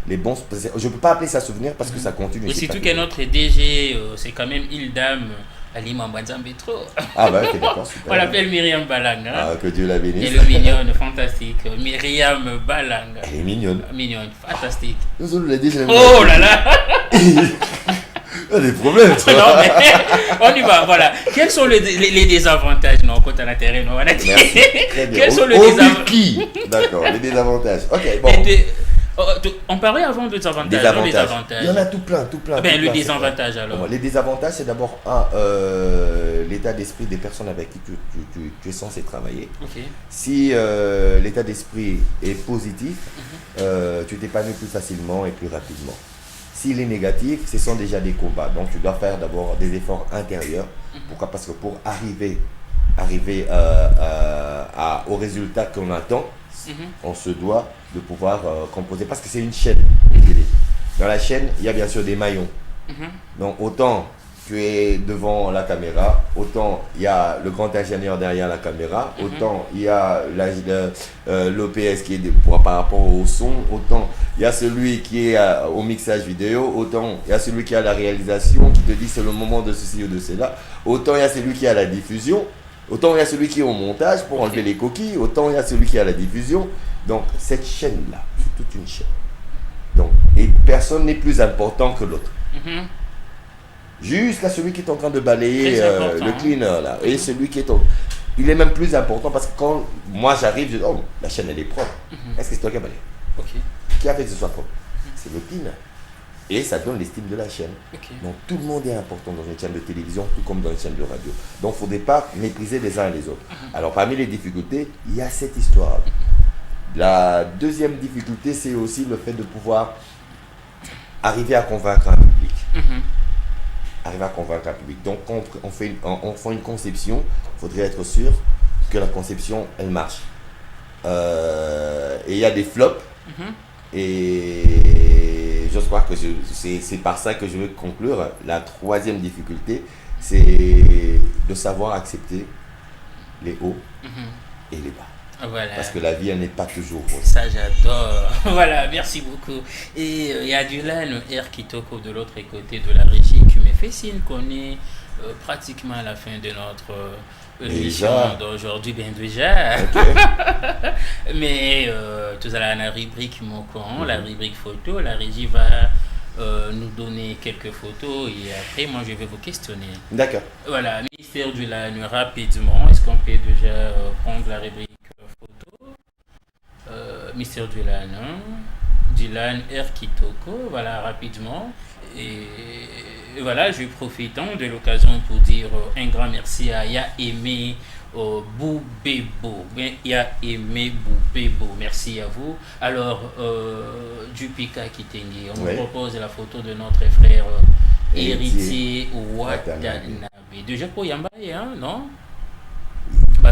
Je ne peux pas appeler ça souvenir parce que ça continue. Et surtout que notre DG, c'est quand même Ildam Ali Mambazambetro. Ah bah ok, d'accord, super. On l'appelle Myriam Balanga. Ah, que Dieu la bénisse. Elle est mignonne, fantastique. Myriam Balanga. Elle est mignonne. Mignonne, fantastique. Nous, on l'a dit, oh là là. Il y a des problèmes, toi. Non, mais on y va, voilà. Quels sont les désavantages? Non, quand on a terrain, non, on a dit. Merci, très bien. Quels sont les désavantages? D'accord, les désavantages. Ok, bon. On parlait avant des avantages. Les avantages. Il y en a tout plein. Le désavantage alors. Bon, les désavantages, c'est d'abord l'état d'esprit des personnes avec qui tu es censé travailler. Si l'état d'esprit est positif, tu t'épanouis plus facilement et plus rapidement. S'il est négatif, ce sont déjà des combats. Donc tu dois faire d'abord des efforts intérieurs. Pourquoi? Parce que pour arriver au résultat qu'on attend, on se doit de pouvoir composer, parce que c'est une chaîne. Dans la chaîne, il y a bien sûr des maillons. Donc autant tu es devant la caméra, autant il y a le grand ingénieur derrière la caméra, autant il y a l'OPS qui est par rapport au son, autant il y a celui qui est au mixage vidéo, autant il y a celui qui a la réalisation, qui te dit c'est le moment de ceci ou de cela, autant il y a celui qui a la diffusion, autant il y a celui qui est au montage pour enlever les coquilles, autant il y a celui qui a la diffusion. Donc cette chaîne-là, c'est toute une chaîne. Donc, et personne n'est plus important que l'autre. Jusqu'à celui qui est en train de balayer le cleaner là. Et celui qui est il est même plus important, parce que quand moi j'arrive, je dis oh, la chaîne elle est propre. Est-ce que c'est toi qui as balayé? Qui a fait que ce soit propre? C'est le cleaner. Et ça donne l'estime de la chaîne. Donc tout le monde est important dans une chaîne de télévision, tout comme dans une chaîne de radio. Donc il ne faudrait pas mépriser les uns et les autres. Alors parmi les difficultés, il y a cette histoire. La deuxième difficulté, c'est aussi le fait de pouvoir arriver à convaincre un public. Arriver à convaincre un public. Donc quand on fait une conception, il faudrait être sûr que la conception, elle marche. Et il y a des flops. Et j'ose croire que c'est par ça que je veux conclure. La troisième difficulté, c'est de savoir accepter les hauts et les bas. Voilà. Parce que la vie, elle n'est pas toujours rose. Ça, j'adore. Voilà, merci beaucoup. Et il y a Dylan R. Kitoko de l'autre côté de la régie qui me fait signe qu'on est pratiquement à la fin de notre émission d'aujourd'hui. Bien déjà. Mais tout à l'heure, la rubrique Mokon, la rubrique photo, la régie va nous donner quelques photos et après, moi, je vais vous questionner. D'accord. Voilà, Mr. Dylan, rapidement, est-ce qu'on peut déjà prendre la rubrique photo? Mr. Dylan, Dylan R. Kitoko, voilà, rapidement. Et voilà, je profite de l'occasion pour dire un grand merci à Ya Aimé Boubebo. Ya Aimé Boubebo, merci à vous. Alors, Dupika Kitenge, on vous propose la photo de notre frère héritier Watanabe. Déjà pour Yambaye, hein, non?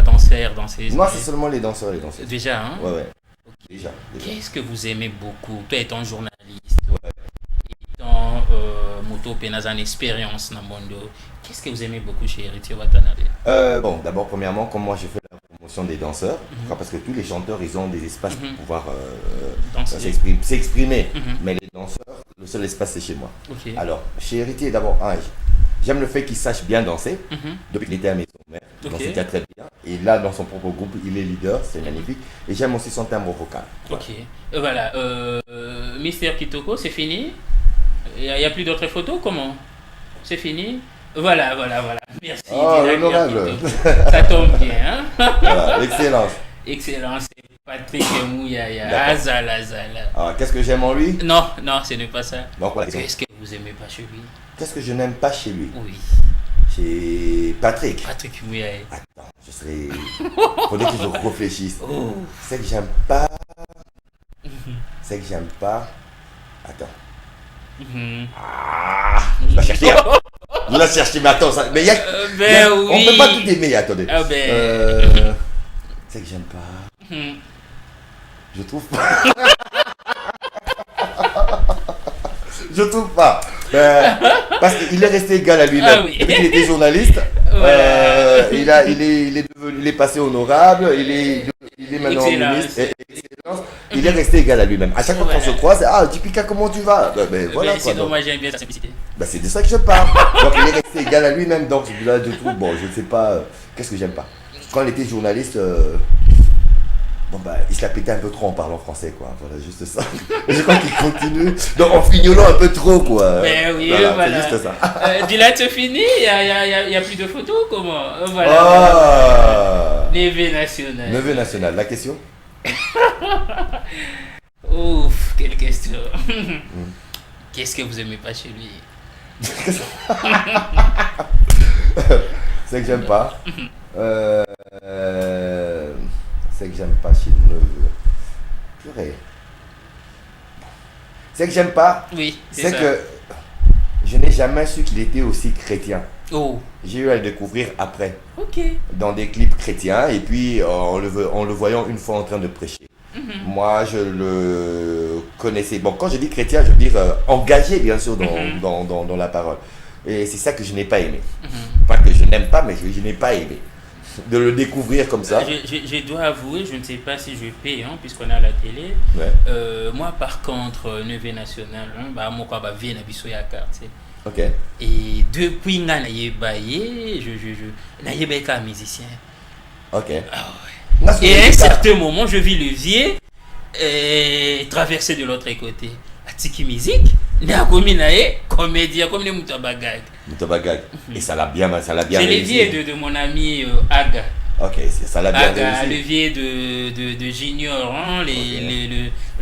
Danseurs, danseuses. Moi, c'est seulement les danseurs et les danseuses. Déjà, hein? Ouais. Okay. Déjà. Qu'est-ce que vous aimez beaucoup? Toi, étant journaliste, étant moto pénazan expérience dans le monde, qu'est-ce que vous aimez beaucoup chez Héritier Watanabe? Bon, d'abord, premièrement, comme moi, j'ai fait la promotion des danseurs, parce que tous les chanteurs, ils ont des espaces pour pouvoir s'exprimer. Mais les danseurs, le seul espace, c'est chez moi. Alors, chez Héritier, d'abord, j'aime le fait qu'il sache bien danser. Depuis qu'il était à Maison Mère, il dansait déjà très bien. Et là, dans son propre groupe, il est leader, c'est magnifique. Et j'aime aussi son timbre vocal. Voilà. Mr. Kitoko, c'est fini? Il n'y a plus d'autres photos? Comment? C'est fini? Voilà. Merci. L'honorable. Ça tombe bien. Hein? Voilà, excellence. Excellence. Patrick Mouyaya. Azala. Alors, qu'est-ce que j'aime en lui? Non, ce n'est pas ça. Donc, voilà. Qu'est-ce que vous aimez pas chez lui? Qu'est-ce que je n'aime pas chez lui? Oui. Chez Patrick. Patrick Mouyaya. Attends, faudrait que je réfléchisse. C'est que j'aime pas. Attends. Je la chercher. Mais attends, ça. Mais on peut pas tout aimer, attendez. C'est que j'aime pas. Je trouve pas. Je trouve pas. Parce qu'il est resté égal à lui-même. Depuis qu'il était journaliste, il est passé honorable, il est maintenant ministre. Il est resté égal à lui-même. À chaque fois qu'on se croise, Dupika, comment tu vas? Voilà, c'est dommage, j'aime bien sa simplicité. C'est de ça que je parle. Donc il est resté égal à lui-même. Donc là, je trouve, je ne sais pas, qu'est-ce que j'aime pas. Quand il était journaliste, il se la pétait un peu trop en parlant français, quoi. Voilà, juste ça. Je crois qu'il continue. Donc en fignolant un peu trop, quoi. Voilà. C'est juste ça. Dylan, c'est fini? Il y a plus de photos? Comment? Voilà. Neveu national. La question? Ouf, quelle question. Qu'est-ce que vous aimez pas chez lui? C'est que j'aime pas. C'est que j'aime pas chez le neveu. Purée. C'est que j'aime pas. Oui, c'est que je n'ai jamais su qu'il était aussi chrétien. Oh. J'ai eu à le découvrir après. Ok. Dans des clips chrétiens et puis en le voyant une fois en train de prêcher. Moi, je le connaissais. Bon, quand je dis chrétien, je veux dire engagé, bien sûr, dans la parole. Et c'est ça que je n'ai pas aimé. Pas que je n'aime pas, mais je n'ai pas aimé. De le découvrir comme ça. Je dois avouer, je ne sais pas si je paye, puisqu'on est à la télé. Moi, par contre, Neveu national, moi, je viens à la carte. Ok. Et depuis que je suis musicien. Ok. Et à un certain moment, je vis le vieux traverser de l'autre côté. Tiki musique, comédien comme les Moutabagag. Et ça l'a bien. Je l'ai dit de mon ami Aga. Ok, ça l'a bien réussi. Levier de Junior, hein,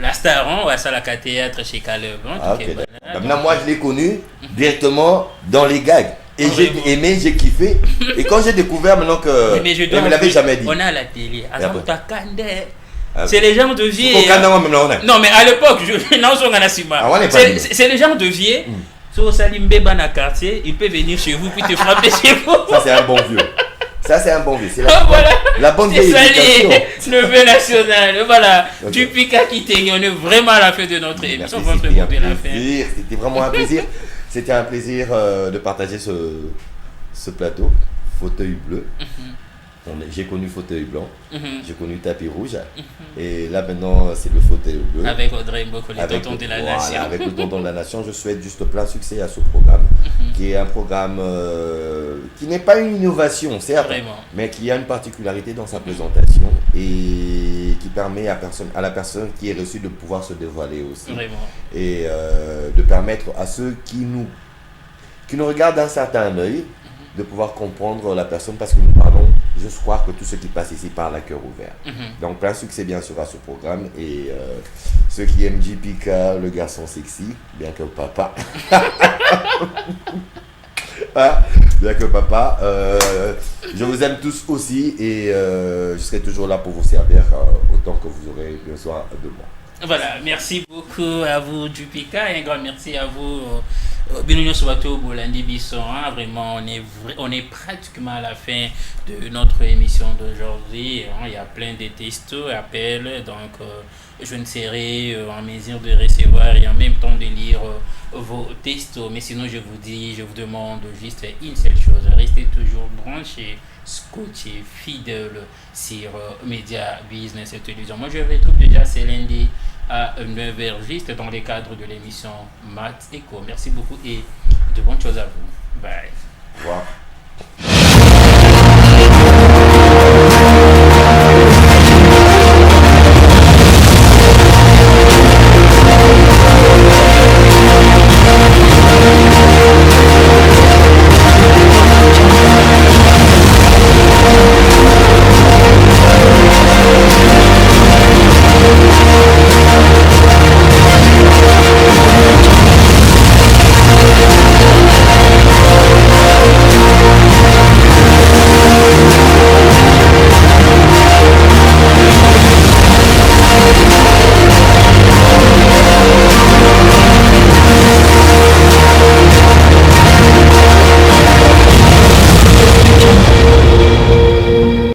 la star, hein, à la théâtre chez Caleb. Hein, Ok, maintenant, moi, je l'ai connu directement dans les gags. Et j'ai aimé, j'ai kiffé. Et quand j'ai découvert maintenant que. Mais je ne me l'avait jamais dit. On a la télé. Ah, c'est les gens de vie. Non, mais à l'époque, c'est les gens de vie. Si vous allez dans le quartier, il peut venir chez vous puis te frapper chez vous. Ça, c'est un bon vieux. C'est la bonne vieille éducation. Le vœu national. Voilà. Du Pika qui t'est, on est vraiment à la fin de notre émission. C'était vraiment un plaisir. C'était un plaisir de partager ce plateau. Fauteuil bleu. J'ai connu fauteuil blanc, j'ai connu tapis rouge, et là maintenant c'est le fauteuil bleu. Avec Audrey Mboko, le tonton de la nation. Avec le tonton de la nation, je souhaite juste plein succès à ce programme, qui est un programme qui n'est pas une innovation, certes, mais qui a une particularité dans sa présentation et qui permet à la personne qui est reçue de pouvoir se dévoiler aussi. Vraiment. Et de permettre à ceux qui nous regardent d'un certain œil de pouvoir comprendre la personne, parce que nous parlons, je crois que tout ce qui passe ici parle à cœur ouvert. Donc plein succès bien sûr à ce programme, et ceux qui aiment JPK, le garçon sexy, bien que papa, bien que papa, je vous aime tous aussi, et je serai toujours là pour vous servir autant que vous aurez besoin de moi. Voilà, merci beaucoup à vous JPK, et un grand merci à vous Benigno Sobato Bolandi Bisson. Vraiment, on est pratiquement à la fin de notre émission d'aujourd'hui. Il y a plein de textos, appels, donc je ne serai en mesure de recevoir et en même temps de lire vos textos. Mais sinon, je vous demande juste une seule chose: restez toujours branchés, scotchés, fidèles sur Média Business et Télévision. Moi, je retrouve déjà ce lundi à 9h juste dans le cadre de l'émission Maths Eco. Merci beaucoup et de bonnes choses à vous. Bye. Wow.